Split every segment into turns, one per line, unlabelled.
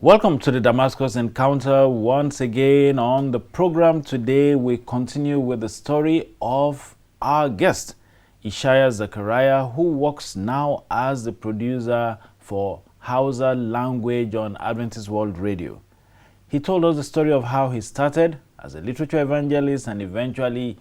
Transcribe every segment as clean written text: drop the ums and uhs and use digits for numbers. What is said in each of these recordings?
Welcome to the Damascus Encounter once again. On the program today, we continue with the story of our guest, Ishaya Zachariah, who works now as the producer for Hausa language on Adventist World Radio. He told us the story of how he started as a literature evangelist and eventually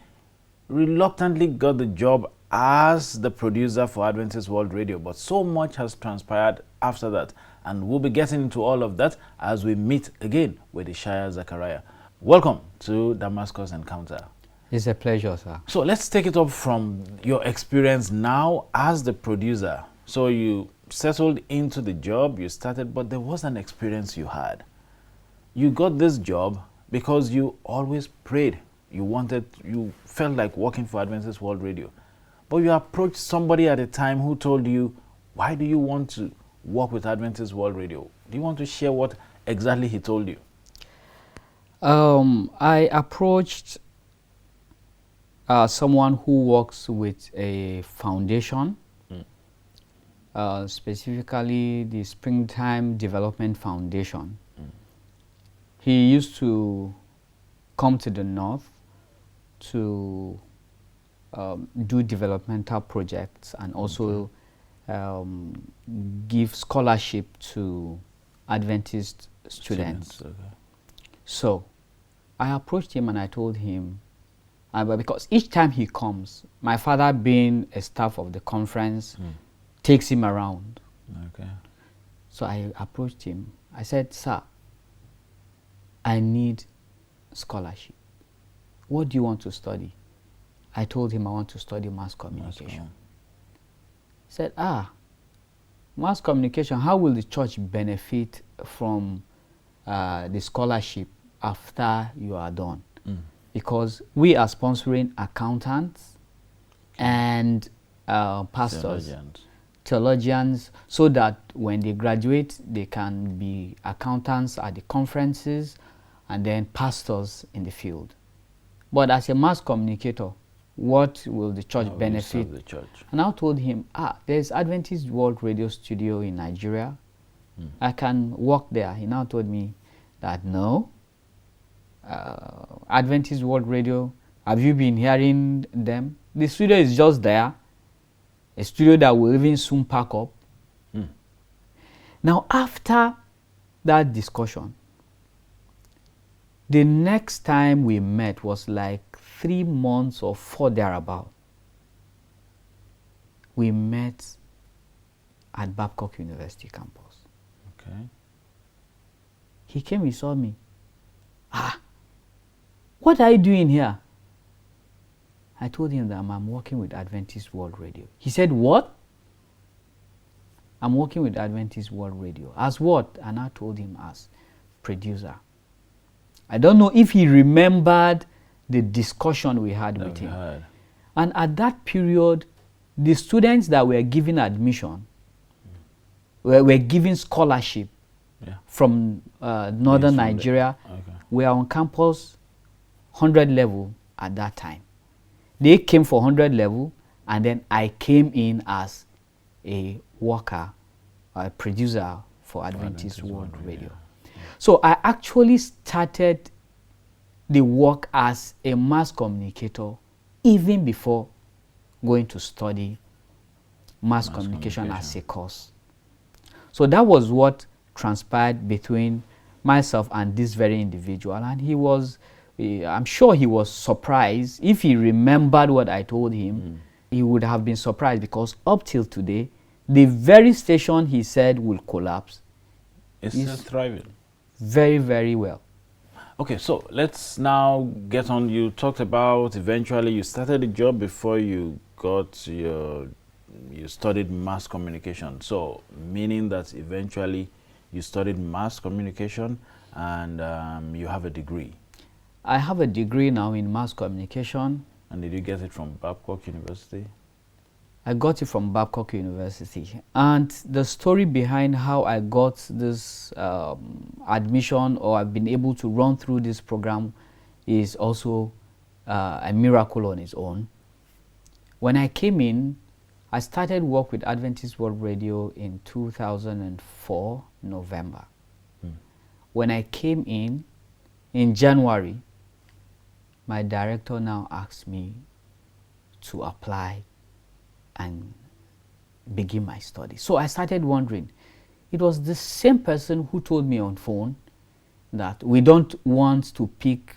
reluctantly got the job as the producer for Adventist World Radio. But so much has transpired after that, and we'll be getting into all of that as we meet again with Ishaya Zachariah. Welcome to Damascus Encounter.
It's a pleasure, sir.
So let's take it up from your experience now as the producer. So you settled into the job, you started, but there was an experience you had. You got this job because you always prayed. You felt like working for Adventist World Radio. But you approached somebody at a time who told you, why do you want to work with Adventist World Radio? Do you want to share what exactly he told you?
I approached someone who works with a foundation, specifically the Springtime Development Foundation. He used to come to the north to do developmental projects and also give scholarship to Adventist students.
Okay.
So I approached him and I told him, because each time he comes, my father, being a staff of the conference, takes him around.
Okay.
So I approached him. I said, sir, I need scholarship. What do you want to study? I told him I want to study mass communication. He said, mass communication, how will the church benefit from the scholarship after you are done? Because we are sponsoring accountants and pastors, theologians, so that when they graduate, they can be accountants at the conferences and then pastors in the field. But as a mass communicator, what will the church benefit?
The church?
And I told him, there's Adventist World Radio Studio in Nigeria. I can work there. He now told me that no, Adventist World Radio, have you been hearing them? The studio is just there, a studio that will even soon pack up. Now, after that discussion, the next time we met was like 3 months or 4 thereabout. We met at Babcock University campus.
Okay.
He came, he saw me. What are you doing here? I told him that I'm working with Adventist World Radio. He said, what? I'm working with Adventist World Radio. As what? And I told him as producer. I don't know if he remembered the discussion we had with him. And at that period, the students that were given admission were given scholarship from northern Nigeria. Were on campus 100 level at that time. They came for 100 level, and then I came in as a worker, a producer for Adventist World Radio. So I actually started the work as a mass communicator even before going to study mass communication as a course. So that was what transpired between myself and this very individual. And he was, I'm sure he was surprised. If he remembered what I told him, he would have been surprised, because up till today, the very station he said will collapse
is still thriving.
Very, very well.
Okay, so let's now get on. You talked about eventually you started a job before you got you studied mass communication. So meaning that eventually you studied mass communication and you have a degree.
I have a degree now in mass communication.
And did you get it from Babcock University?
I got it from Babcock University. And the story behind how I got this admission, or I've been able to run through this program, is also a miracle on its own. When I came in, I started work with Adventist World Radio in 2004, November. when I came in January, my director now asked me to apply and begin my study. So I started wondering. It was the same person who told me on phone that we don't want to pick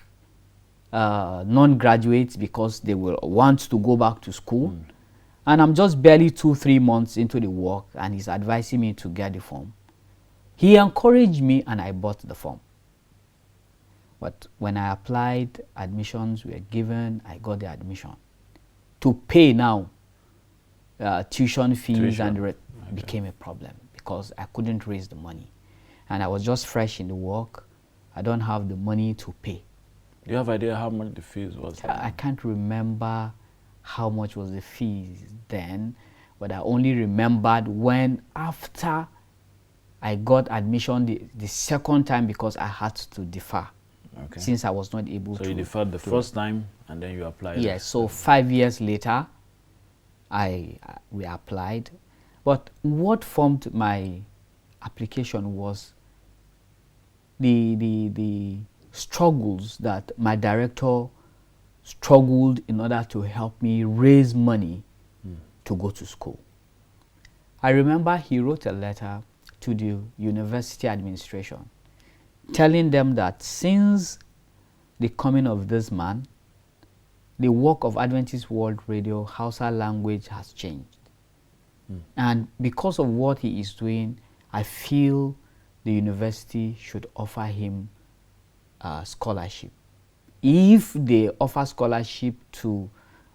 non-graduates because they will want to go back to school. And I'm just barely 2-3 months into the work, and he's advising me to get the form. He encouraged me, and I bought the form. But when I applied, admissions were given, I got the admission. To pay now, tuition fees and the rest became a problem because I couldn't raise the money. And I was just fresh in the work. I don't have the money to pay.
Do you have idea how much the fees was?
I can't remember how much was the fees then, but I only remembered when after I got admission the second time, because I had to defer.
Okay.
Since I was not able
to.
So
you deferred the first time and then you applied?
Yes, so 5 years later, we applied. But what formed my application was the struggles that my director struggled in order to help me raise money to go to school. I remember he wrote a letter to the university administration telling them that since the coming of this man, the work of Adventist World Radio Hausa language has changed. And because of what he is doing, I feel the university should offer him a scholarship. If they offer scholarship to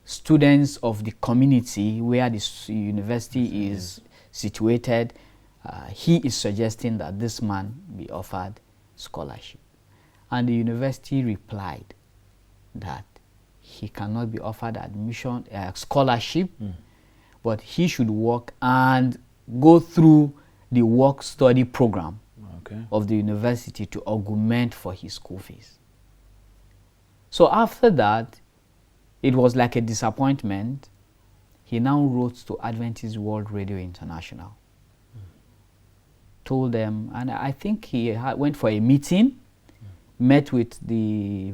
students of the community where the university is situated, he is suggesting that this man be offered scholarship. And the university replied that he cannot be offered admission scholarship, but he should work and go through the work-study program of the university to augment for his school fees. So after that, it was like a disappointment. He now wrote to Adventist World Radio International, told them, and I think he went for a meeting, met with the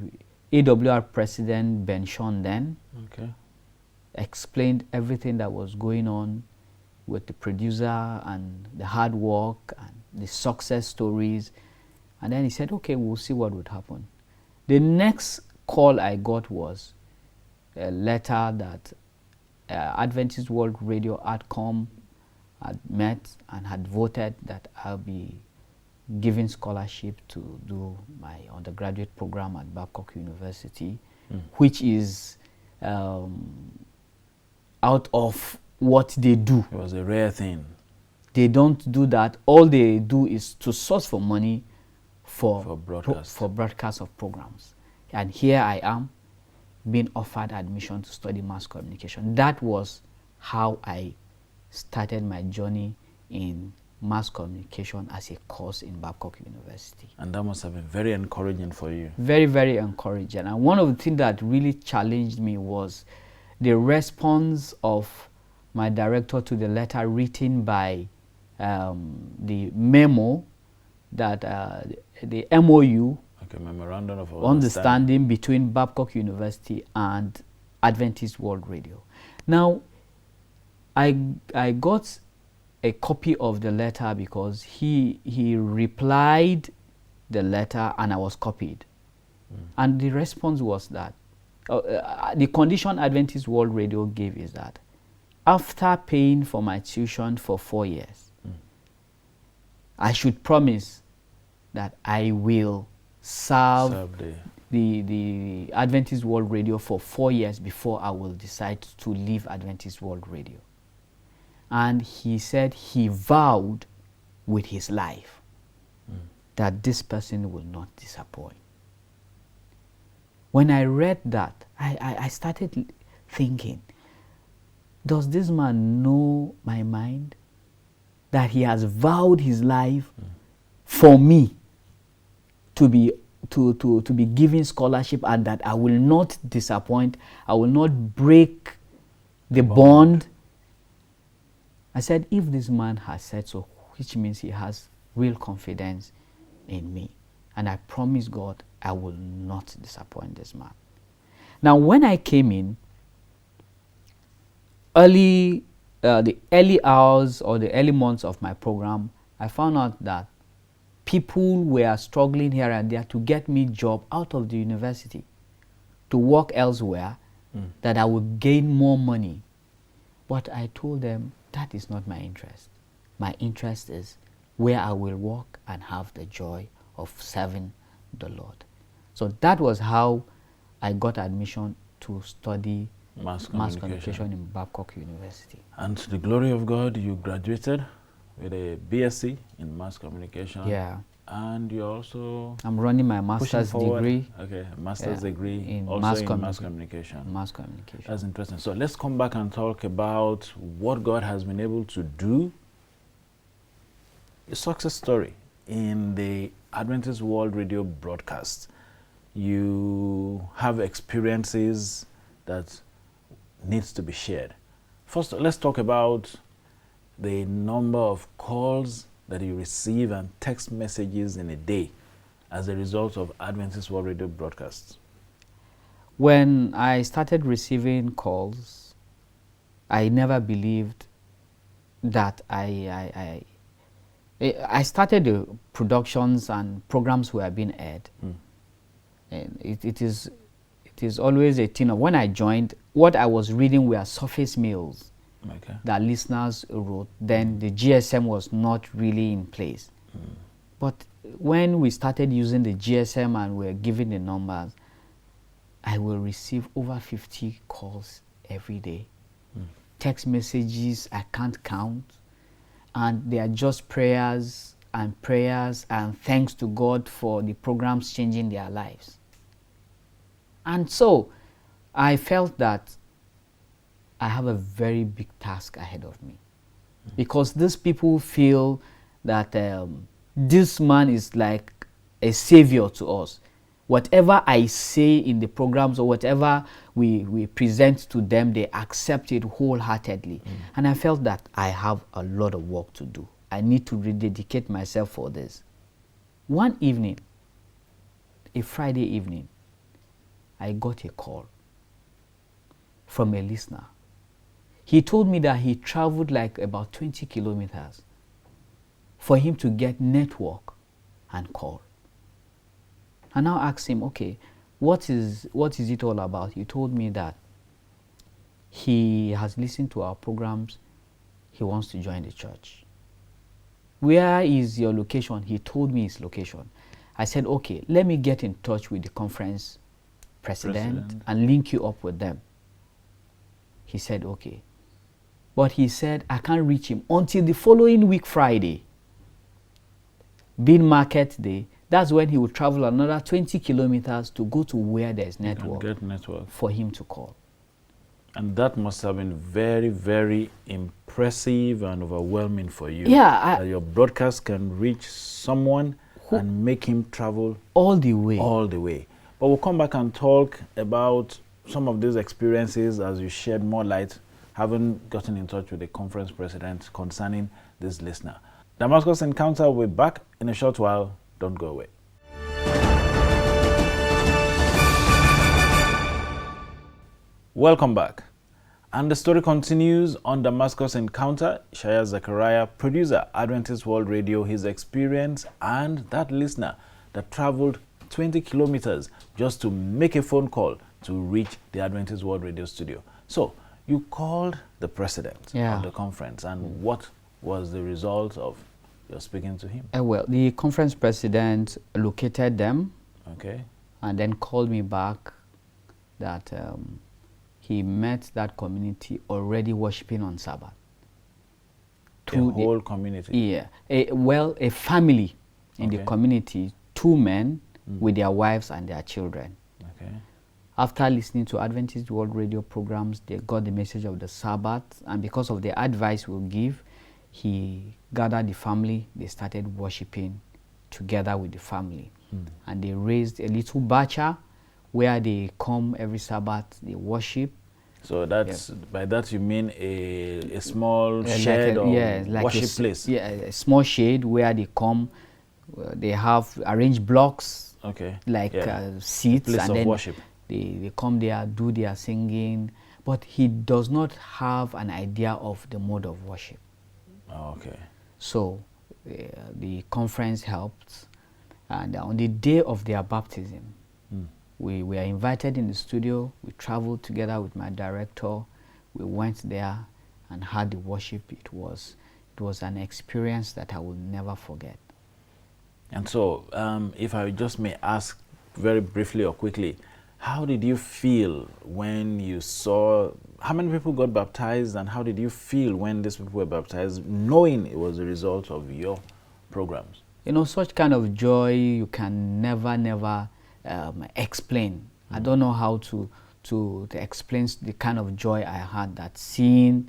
AWR president, Ben Sean then, explained everything that was going on with the producer and the hard work and the success stories. And then he said, okay, we'll see what would happen. The next call I got was a letter that Adventist World Radio AdCom had met and had voted that I'll be given scholarship to do my undergraduate program at Babcock University, which is out of what they do.
It was a rare thing.
They don't do that. All they do is to source for money for broadcast of programs. And here I am being offered admission to study mass communication. That was how I started my journey in mass communication as a course in Babcock University.
And that must have been very encouraging for you.
Very, very encouraging. And one of the things that really challenged me was the response of my director to the letter written by the memo that the MOU,
Memorandum of
Understanding between Babcock University and Adventist World Radio. Now, I got a copy of the letter because he replied the letter and I was copied. And the response was that the condition Adventist World Radio gave is that after paying for my tuition for 4 years, I should promise that I will serve the Adventist World Radio for 4 years before I will decide to leave Adventist World Radio. And he said he vowed with his life that this person will not disappoint. When I read that, I started thinking, does this man know my mind? That he has vowed his life for me to be given scholarship, and that I will not disappoint, I will not break the bond. I said, if this man has said so, which means he has real confidence in me. And I promise God I will not disappoint this man. Now, when I came in, the early hours or the early months of my program, I found out that people were struggling here and there to get me job out of the university, to work elsewhere, that I would gain more money. But I told them that is not my interest. My interest is where I will work and have the joy of serving the Lord. So that was how I got admission to study mass communication in Babcock University.
And to the glory of God, you graduated with a BSc in mass communication.
Yeah.
And you also...
I'm running my master's degree.
Okay, master's degree
in
also
mass
in mass communication.
Mass communication.
That's interesting. So let's come back and talk about what God has been able to do. A success story in the Adventist World Radio broadcast. You have experiences that needs to be shared. First, let's talk about the number of calls that you receive and text messages in a day as a result of Adventist World Radio broadcasts.
When I started receiving calls, I never believed that I started the productions and programs were being aired. And it is always a thing of when I joined, what I was reading were surface mails that listeners wrote. Then the GSM was not really in place. But when we started using the GSM and we were given the numbers, I will receive over 50 calls every day. Text messages I can't count. And they are just prayers and thanks to God for the programs changing their lives. And so I felt that I have a very big task ahead of me, because these people feel that this man is like a savior to us. Whatever I say in the programs or whatever we present to them, they accept it wholeheartedly. And I felt that I have a lot of work to do. I need to rededicate myself for this. One evening, a Friday evening, I got a call from a listener. He told me that he traveled like about 20 kilometers for him to get network and call. I now asked him, okay, what is it all about? He told me that he has listened to our programs. He wants to join the church. Where is your location? He told me his location. I said, okay, let me get in touch with the conference president and link you up with them. He said, okay. But he said, I can't reach him until the following week, Friday, being market day. That's when he will travel another 20 kilometers to go to where there's network, for him to call.
And that must have been very, very impressive and overwhelming for you.
Yeah.
That your broadcast can reach someone and make him travel
all the way.
All the way. But we'll come back and talk about some of these experiences as you shed more light, having gotten in touch with the conference president concerning this listener. Damascus Encounter will be back in a short while. Don't go away. Welcome back. And the story continues on Damascus Encounter. Ishaya Zachariah, producer, Adventist World Radio, his experience and that listener that traveled 20 kilometers just to make a phone call to reach the Adventist World Radio studio. So, you called the president of the conference, and what was the result of your speaking to him?
Well, the conference president located them, and then called me back that he met that community already worshiping on Sabbath.
The whole community?
Yeah. A family in the community, 2 men with their wives and their children. After listening to Adventist World Radio programs, they got the message of the Sabbath, and because of the advice we'll give, he gathered the family. They started worshiping together with the family. And they raised a little bacha where they come every Sabbath, they worship.
So that's by that you mean a small shed or
like
worship place?
Yeah, a small shade where they come they have arranged blocks,
Okay.
like
Yeah.
seats,
Place
and
of
then
worship.
they come there, do their singing, but he does not have an idea of the mode of worship.
Oh, okay.
So the conference helped, and on the day of their baptism, we were invited in the studio. We traveled together with my director. We went there and had the worship. It was an experience that I will never forget.
And so, if I just may ask very briefly or quickly, how did you feel when you saw how many people got baptized, and how did you feel when these people were baptized, knowing it was a result of your programs?
You know, such kind of joy you can never explain. I don't know how to explain the kind of joy I had, that seeing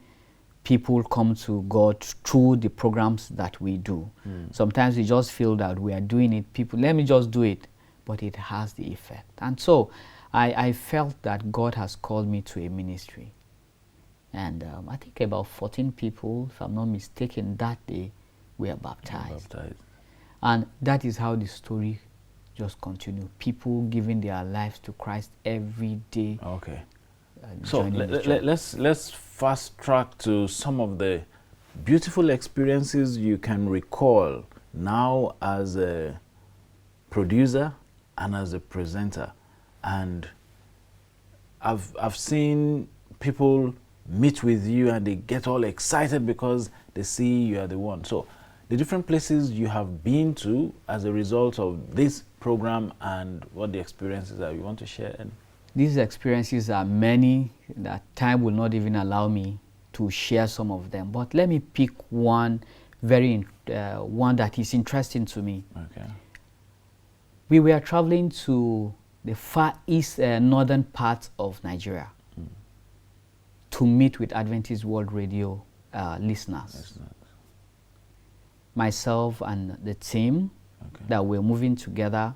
people come to God through the programs that we do. Sometimes we just feel that we are doing it. People, let me just do it, but it has the effect. And so I felt that God has called me to a ministry. And I think about 14 people, if I'm not mistaken, that day were baptized. And that is how the story just continued. People giving their lives to Christ every day.
Okay. So let's fast track to some of the beautiful experiences you can recall now as a producer and as a presenter. And I've seen people meet with you and they get all excited because they see you are the one. So the different places you have been to as a result of this program and what the experiences are you want to share. And
these experiences are many that time will not even allow me to share some of them. But let me pick one one that is interesting to me.
Okay.
We were traveling to the far east northern part of Nigeria to meet with Adventist World Radio listeners. Myself and the team that were moving together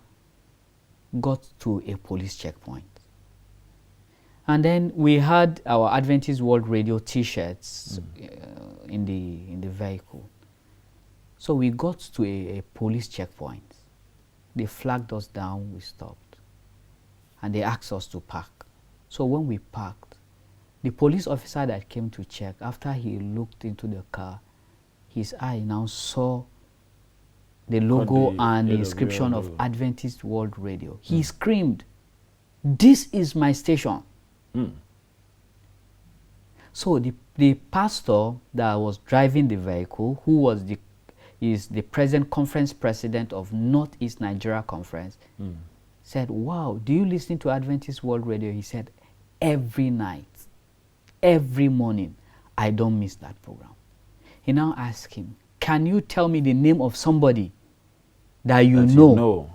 got to a police checkpoint. And then we had our Adventist World Radio T-shirts in the vehicle. So we got to a police checkpoint. They flagged us down, we stopped. And they asked us to park. So when we parked, the police officer that came to check, after he looked into the car, his eye now saw the logo and the inscription of Adventist World Radio. He screamed, "This is my station." So the pastor that was driving the vehicle, who is the present conference president of Northeast Nigeria Conference, said, "Wow, do you listen to Adventist World Radio?" He said, "Every night, every morning, I don't miss that program." He now asked him, "Can you tell me the name of somebody that you know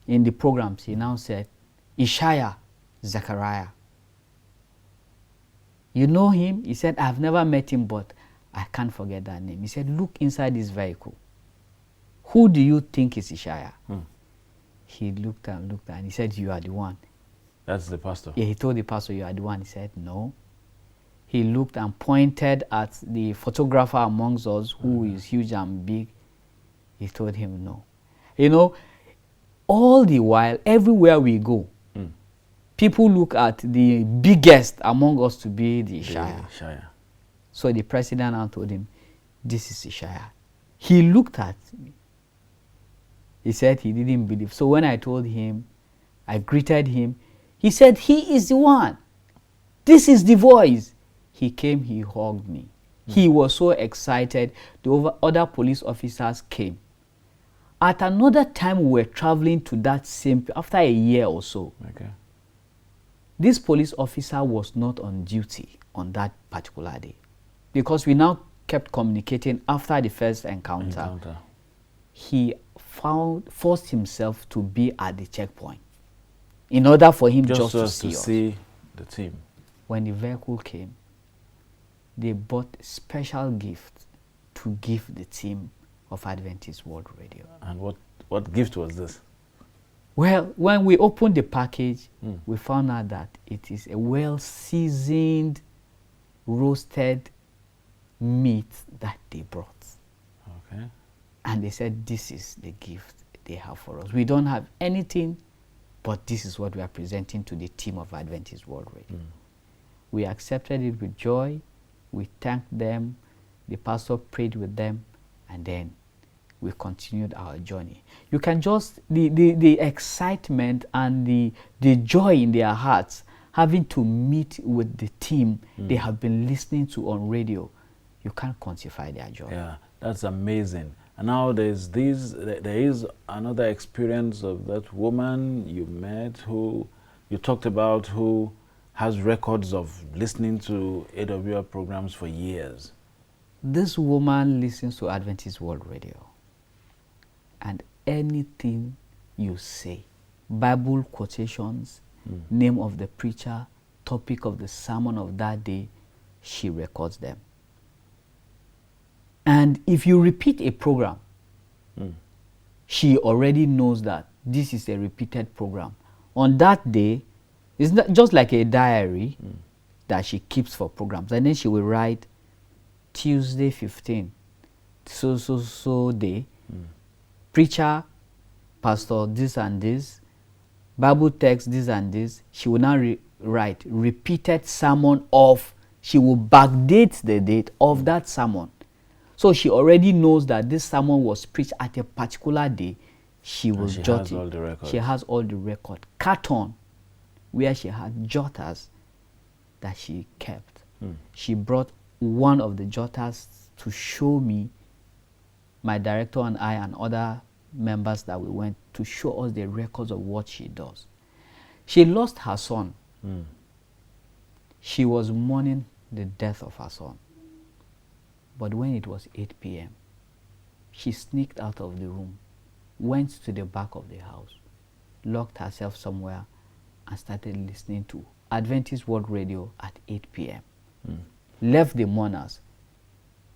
in the programs?" He now said, "Ishaya, Zachariah." "You know him?" He said, "I've never met him, but I can't forget that name." He said, "Look inside this vehicle. Who do you think is Ishaya?" He looked and he said, "You are the one."
That's the pastor?
Yeah, he told the pastor, "You are the one." He said, "No." He looked and pointed at the photographer amongst us, who is huge and big. He told him, "No." You know, all the while, everywhere we go, people look at the biggest among us to be the Ishaya. So the president now told him, "This is Ishaya." He looked at me. He said he didn't believe. So when I told him, I greeted him, he said, "He is the one. This is the voice." He came, he hugged me. He was so excited. The other police officers came. At another time, we were traveling to that same, after a year or so. This police officer was not on duty on that particular day, because we now kept communicating after the first encounter. He forced himself to be at the checkpoint in order for him just to see
the team.
When the vehicle came, they bought a special gift to give the team of Adventist World Radio.
And what gift was this?
Well, when we opened the package, we found out that it is a well-seasoned, roasted meat that they brought.
Okay.
And they said, this is the gift they have for us. We don't have anything, but this is what we are presenting to the team of Adventist World Radio. We accepted it with joy. We thanked them. The pastor prayed with them, and then we continued our journey. You can just, the excitement and the joy in their hearts, having to meet with the team they have been listening to on radio, you can't quantify their joy.
Yeah, that's amazing. And now there is another experience of that woman you met, who you talked about, who has records of listening to AWR programs for years.
This woman listens to Adventist World Radio, and anything you say, Bible quotations, name of the preacher, topic of the sermon of that day, she records them. And if you repeat a program, she already knows that this is a repeated program. On that day, it's not just like a diary that she keeps for programs. And then she will write Tuesday 15, so day, preacher, pastor, this and this, Bible text, this and this. She will now write repeated sermon of, she will backdate the date of that sermon. So she already knows that this sermon was preached at a particular day. She will jot it. She has all the record. Carton, where she had jotters that she kept. She brought one of the jotters to show me, my director and I and other members that we went, to show us the records of what she does. She lost her son. She was mourning the death of her son. But when it was 8 p.m., she sneaked out of the room, went to the back of the house, locked herself somewhere, and started listening to Adventist World Radio at 8 p.m. Left the mourners,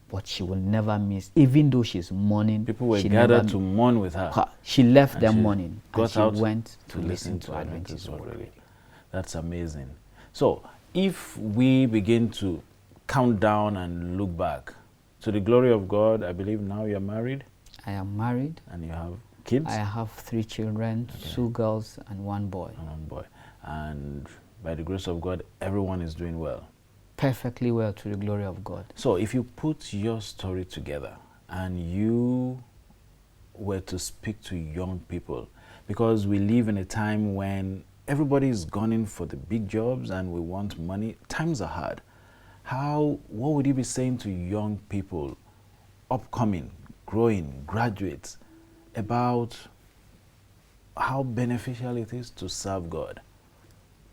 but she will never miss, even though she's mourning.
People were gathered to mourn with her.
She left them mourning, and she
out
went to listen to Adventist World Radio.
That's amazing. So, if we begin to count down and look back, to the glory of God, I believe now you're married?
I am married.
And you have kids?
I have 3 children, 2 girls and 1 boy.
And 1 boy. And by the grace of God, everyone is doing well.
Perfectly well, to the glory of God.
So if you put your story together and you were to speak to young people, because we live in a time when everybody is gunning for the big jobs and we want money, times are hard. What would you be saying to young people, upcoming, growing, graduates, about how beneficial it is to serve God?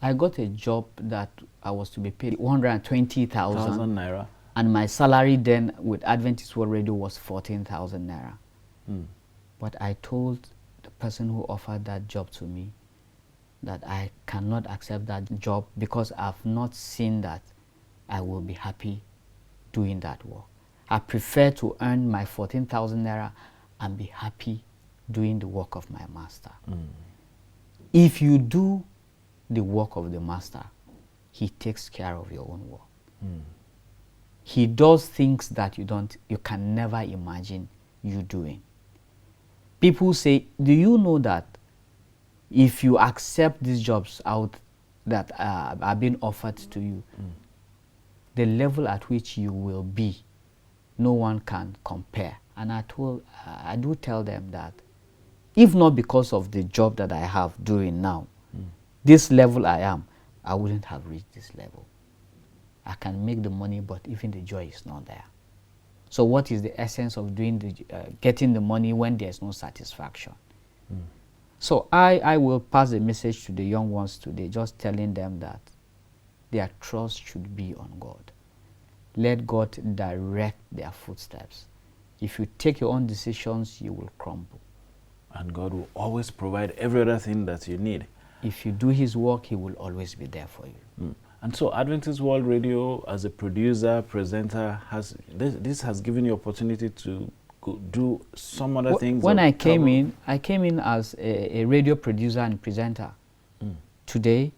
I got a job that I was to be paid 120,000
naira,
and my salary then with Adventist World Radio was 14,000 naira. But I told the person who offered that job to me that I cannot accept that job because I've not seen that I will be happy doing that work. I prefer to earn my 14,000 naira and be happy doing the work of my master. If you do the work of the master, he takes care of your own work. He does things that you can never imagine you doing. People say, do you know that if you accept these jobs out that are being offered to you, the level at which you will be, no one can compare. And I do tell them that if not because of the job that I have doing now, this level I am, I wouldn't have reached this level. I can make the money, but even the joy is not there. So what is the essence of doing getting the money when there's no satisfaction? So I will pass the message to the young ones today, just telling them that their trust should be on God. Let God direct their footsteps. If you take your own decisions, you will crumble.
And God will always provide every other thing that you need.
If you do His work, He will always be there for you.
And so Adventist World Radio, as a producer, presenter, this has given you opportunity to do some other things.
When I came in as a radio producer and presenter. Today,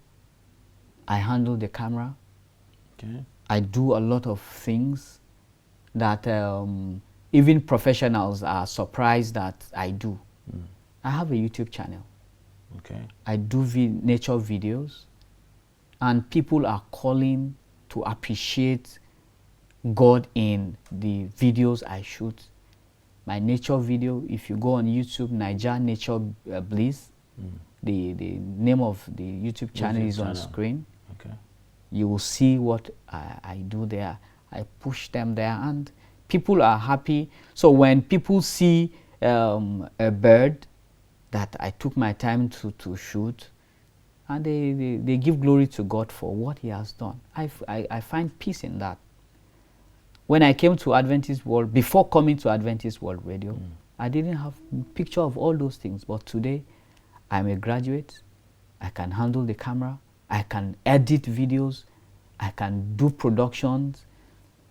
I handle the camera.
Okay.
I do a lot of things that even professionals are surprised that I do. I have a YouTube channel.
Okay.
I do nature videos, and people are calling to appreciate God in the videos I shoot. My nature video, if you go on YouTube, Niger Nature Bliss, the name of the YouTube channel is on screen.
Okay.
You will see what I do there. I push them there, and people are happy. So when people see a bird that I took my time to shoot, and they give glory to God for what He has done, I find peace in that. When I came to Adventist World, before coming to Adventist World Radio, I didn't have a picture of all those things. But today, I'm a graduate. I can handle the camera. I can edit videos. I can do productions.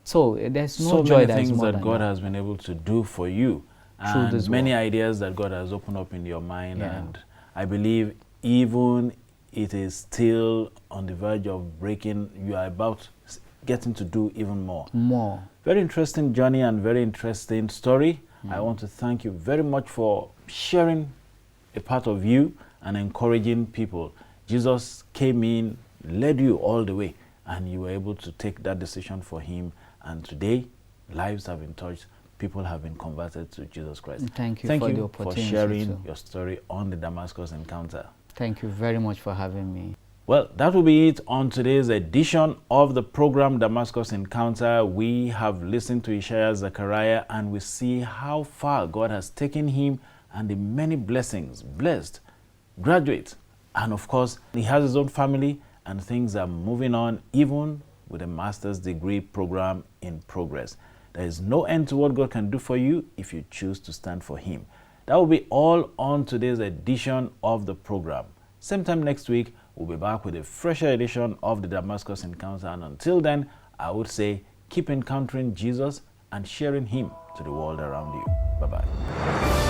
So there's no joy that is more than
that God has been able to do for you. And many ideas that God has opened up in your mind.
Yeah.
And I believe even it is still on the verge of breaking, you are about getting to do even more. Very interesting journey and very interesting story. I want to thank you very much for sharing a part of you and encouraging people. Jesus came in, led you all the way, and you were able to take that decision for Him. And today, lives have been touched. People have been converted to Jesus Christ.
Thank you for the opportunity
for sharing your story on the Damascus Encounter.
Thank you very much for having me.
Well, that will be it on today's edition of the program Damascus Encounter. We have listened to Ishaya Zachariah, and we see how far God has taken him and the many blessings, blessed, graduate, and of course, he has his own family and things are moving on, even with a master's degree program in progress. There is no end to what God can do for you if you choose to stand for Him. That will be all on today's edition of the program. Same time next week, we'll be back with a fresher edition of the Damascus Encounter. And until then, I would say keep encountering Jesus and sharing Him to the world around you. Bye-bye.